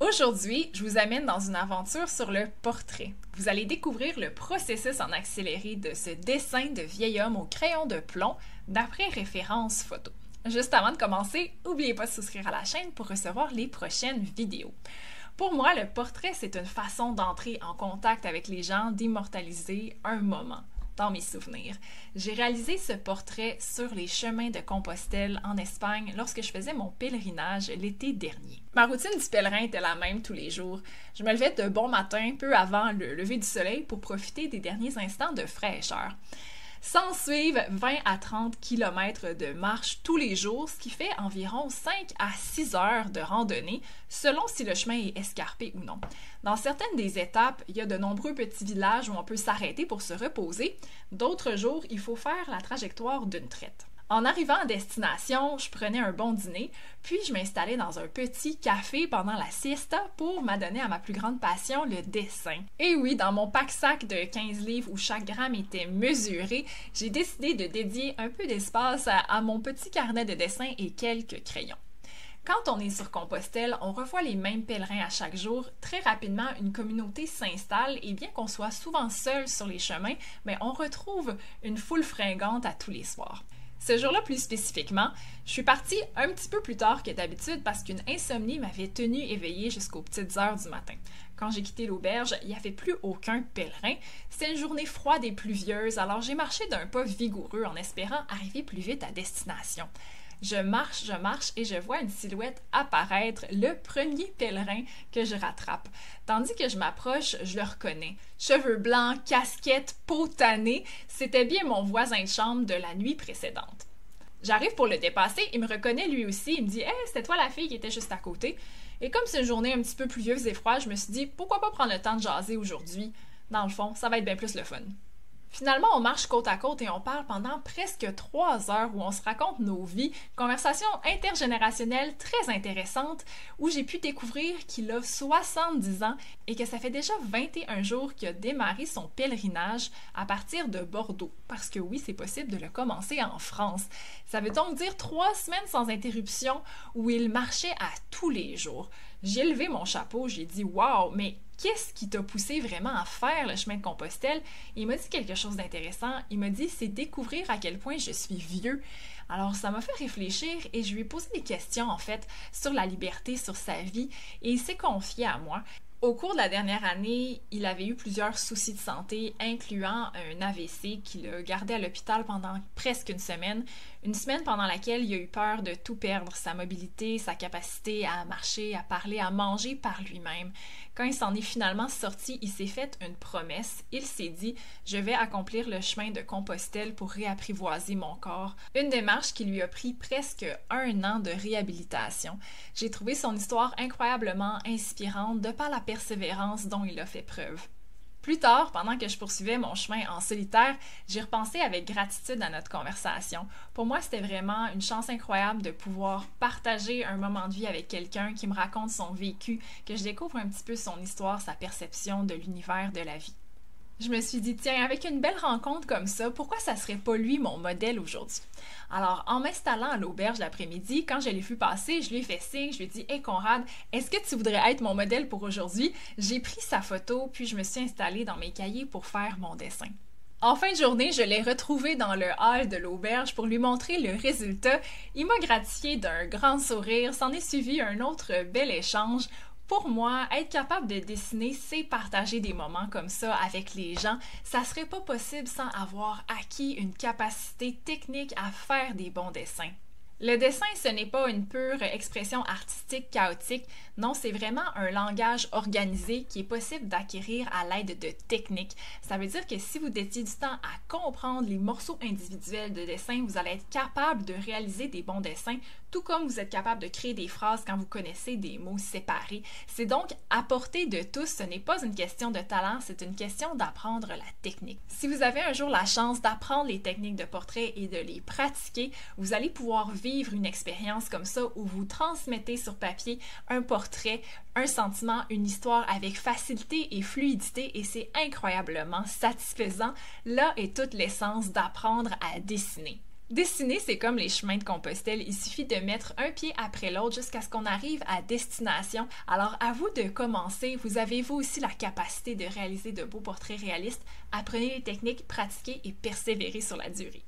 Aujourd'hui, je vous amène dans une aventure sur le portrait. Vous allez découvrir le processus en accéléré de ce dessin de vieil homme au crayon de plomb d'après référence photo. Juste avant de commencer, n'oubliez pas de souscrire à la chaîne pour recevoir les prochaines vidéos. Pour moi, le portrait, c'est une façon d'entrer en contact avec les gens, d'immortaliser un moment. Dans mes souvenirs. J'ai réalisé ce portrait sur les chemins de Compostelle en Espagne lorsque je faisais mon pèlerinage l'été dernier. Ma routine du pèlerin était la même tous les jours. Je me levais de bon matin, peu avant le lever du soleil, pour profiter des derniers instants de fraîcheur. S'en suivent 20 à 30 km de marche tous les jours, ce qui fait environ 5 à 6 heures de randonnée, selon si le chemin est escarpé ou non. Dans certaines des étapes, il y a de nombreux petits villages où on peut s'arrêter pour se reposer. D'autres jours, il faut faire la trajectoire d'une traite. En arrivant à destination, je prenais un bon dîner, puis je m'installais dans un petit café pendant la siesta pour m'adonner à ma plus grande passion, le dessin. Et oui, dans mon pack-sac de 15 livres où chaque gramme était mesuré, j'ai décidé de dédier un peu d'espace à mon petit carnet de dessin et quelques crayons. Quand on est sur Compostelle, on revoit les mêmes pèlerins à chaque jour. Très rapidement, une communauté s'installe et bien qu'on soit souvent seul sur les chemins, mais on retrouve une foule fringante à tous les soirs. Ce jour-là, plus spécifiquement, je suis partie un petit peu plus tard que d'habitude parce qu'une insomnie m'avait tenue éveillée jusqu'aux petites heures du matin. Quand j'ai quitté l'auberge, il n'y avait plus aucun pèlerin. C'était une journée froide et pluvieuse, alors j'ai marché d'un pas vigoureux en espérant arriver plus vite à destination. Je marche et je vois une silhouette apparaître, le premier pèlerin que je rattrape. Tandis que je m'approche, je le reconnais. Cheveux blancs, casquette, peau tannée, c'était bien mon voisin de chambre de la nuit précédente. J'arrive pour le dépasser, il me reconnaît lui aussi, il me dit « Hey, c'était toi la fille qui était juste à côté ». Et comme c'est une journée un petit peu pluvieuse et froide, je me suis dit « Pourquoi pas prendre le temps de jaser aujourd'hui? Dans le fond, ça va être bien plus le fun ». Finalement, on marche côte à côte et on parle pendant presque 3 heures où on se raconte nos vies, conversation intergénérationnelle très intéressante où j'ai pu découvrir qu'il a 70 ans et que ça fait déjà 21 jours qu'il a démarré son pèlerinage à partir de Bordeaux. Parce que oui, c'est possible de le commencer en France. Ça veut donc dire 3 semaines sans interruption où il marchait à tous les jours. J'ai levé mon chapeau, j'ai dit « Wow, mais qu'est-ce qui t'a poussé vraiment à faire le chemin de Compostelle? » Il m'a dit quelque chose d'intéressant. Il m'a dit « C'est découvrir à quel point je suis vieux. » Alors ça m'a fait réfléchir et je lui ai posé des questions en fait sur la liberté, sur sa vie et il s'est confié à moi. Au cours de la dernière année, il avait eu plusieurs soucis de santé, incluant un AVC qui le gardait à l'hôpital pendant presque une semaine pendant laquelle il a eu peur de tout perdre, sa mobilité, sa capacité à marcher, à parler, à manger par lui-même. Quand il s'en est finalement sorti, il s'est fait une promesse. Il s'est dit « Je vais accomplir le chemin de Compostelle pour réapprivoiser mon corps ». Une démarche qui lui a pris presque 1 an de réhabilitation. J'ai trouvé son histoire incroyablement inspirante de par la persévérance dont il a fait preuve. Plus tard, pendant que je poursuivais mon chemin en solitaire, j'ai repensé avec gratitude à notre conversation. Pour moi, c'était vraiment une chance incroyable de pouvoir partager un moment de vie avec quelqu'un qui me raconte son vécu, que je découvre un petit peu son histoire, sa perception de l'univers de la vie. Je me suis dit, tiens, avec une belle rencontre comme ça, pourquoi ça serait pas lui mon modèle aujourd'hui? Alors, en m'installant à l'auberge l'après-midi, quand je l'ai vu passer, je lui ai fait signe, je lui ai dit « Hey Conrad, est-ce que tu voudrais être mon modèle pour aujourd'hui? » J'ai pris sa photo, puis je me suis installée dans mes cahiers pour faire mon dessin. En fin de journée, je l'ai retrouvé dans le hall de l'auberge pour lui montrer le résultat. Il m'a gratifié d'un grand sourire, s'en est suivi un autre bel échange. Pour moi, être capable de dessiner, c'est partager des moments comme ça avec les gens. Ça serait pas possible sans avoir acquis une capacité technique à faire des bons dessins. Le dessin, ce n'est pas une pure expression artistique chaotique, non, c'est vraiment un langage organisé qui est possible d'acquérir à l'aide de techniques. Ça veut dire que si vous dédiez du temps à comprendre les morceaux individuels de dessin, vous allez être capable de réaliser des bons dessins, tout comme vous êtes capable de créer des phrases quand vous connaissez des mots séparés. C'est donc à portée de tous, ce n'est pas une question de talent, c'est une question d'apprendre la technique. Si vous avez un jour la chance d'apprendre les techniques de portrait et de les pratiquer, vous allez pouvoir vivre une expérience comme ça où vous transmettez sur papier un portrait, un sentiment, une histoire avec facilité et fluidité et c'est incroyablement satisfaisant. Là est toute l'essence d'apprendre à dessiner. Dessiner, c'est comme les chemins de Compostelle, il suffit de mettre un pied après l'autre jusqu'à ce qu'on arrive à destination. Alors à vous de commencer, vous avez vous aussi la capacité de réaliser de beaux portraits réalistes. Apprenez les techniques, pratiquez et persévérez sur la durée.